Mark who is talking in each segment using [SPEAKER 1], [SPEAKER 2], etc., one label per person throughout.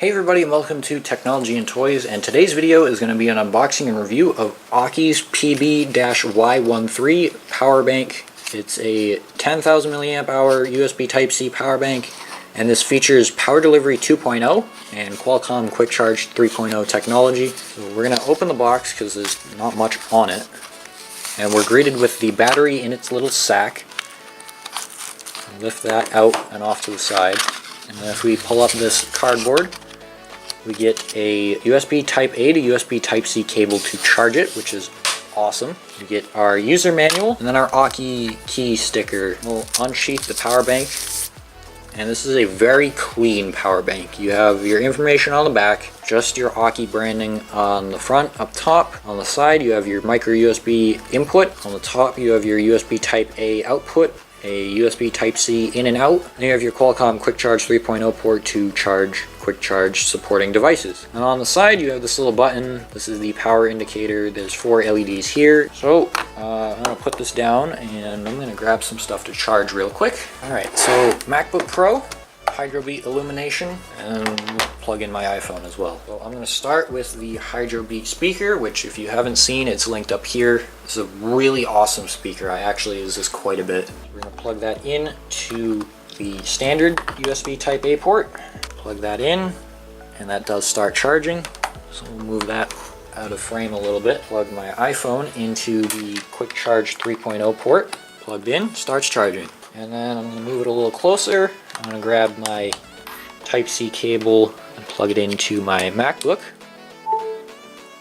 [SPEAKER 1] Hey everybody, and welcome to Technology and Toys, and today's video is going to be an unboxing and review of AUKEY's PB-Y13 power bank. It's a 10,000 milliamp hour USB Type-C power bank, and this features power delivery 2.0 and Qualcomm Quick Charge 3.0 technology. So we're going to open the box because there's not much on it, and we're greeted with the battery in its little sack. Lift that out and off to the side, and then if we pull up this cardboard, we get a USB Type A to USB Type-C cable to charge it, which is awesome. We get our user manual and then our AUKEY key sticker. We'll unsheath the power bank, and this is a very clean power bank. You have your information on the back, just your AUKEY branding on the front up top. On the side you have your micro USB input. On the top you have your USB Type A output, a USB Type-C in and out, and you have your Qualcomm Quick Charge 3.0 port to charge Quick Charge supporting devices. And on the side you have this little button. This is the power indicator. There's 4 LEDs here. So I'm going to put this down and I'm going to grab some stuff to charge real quick. Alright, so MacBook Pro, Hydro Beat illumination, and we'll plug in my iPhone as well. So I'm going to start with the Hydro Beat speaker, which if you haven't seen, it's linked up here. This is a really awesome speaker. I actually use this quite a bit. We're going to plug that in to the standard USB Type A port. Plug that in, and that does start charging. So we'll move that out of frame a little bit. Plug my iPhone into the Quick Charge 3.0 port. Plugged in, starts charging. And then I'm going to move it a little closer. I'm going to grab my Type-C cable and plug it into my MacBook.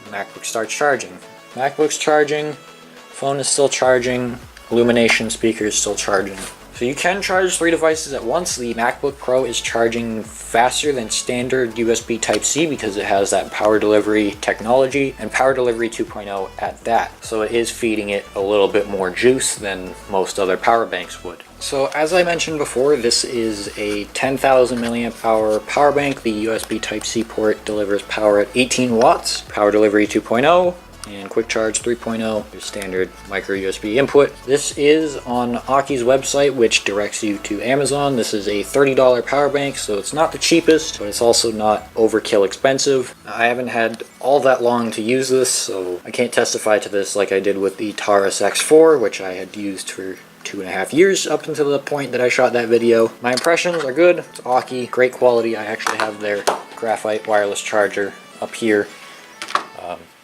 [SPEAKER 1] The MacBook starts charging. MacBook's charging, phone is still charging, illumination speaker is still charging. So you can charge 3 devices at once. The MacBook Pro is charging faster than standard USB Type-C because it has that power delivery technology and power delivery 2.0 at that. So it is feeding it a little bit more juice than most other power banks would. So as I mentioned before, this is a 10,000 milliamp hour power bank. The USB Type-C port delivers power at 18 watts, power delivery 2.0, and Quick Charge 3.0, your standard micro USB input. This is on AUKEY's website, which directs you to Amazon. This is a $30 power bank, so it's not the cheapest, but it's also not overkill expensive. I haven't had all that long to use this, so I can't testify to this like I did with the Taurus X4, which I had used for 2.5 years up until the point that I shot that video. My impressions are good. It's AUKEY, great quality. I actually have their graphite wireless charger up here,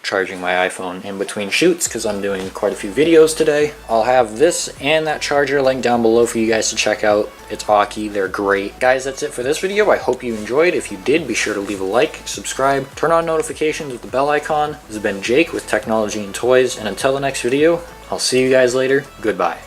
[SPEAKER 1] charging my iPhone in between shoots because I'm doing quite a few videos today. I'll have this and that charger linked down below for you guys to check out. It's AUKEY, they're great. Guys, that's it for this video. I hope you enjoyed. If you did, be sure to leave a like, subscribe, turn on notifications with the bell icon. This has been Jake with Technology and Toys, and until the next video, I'll see you guys later. Goodbye.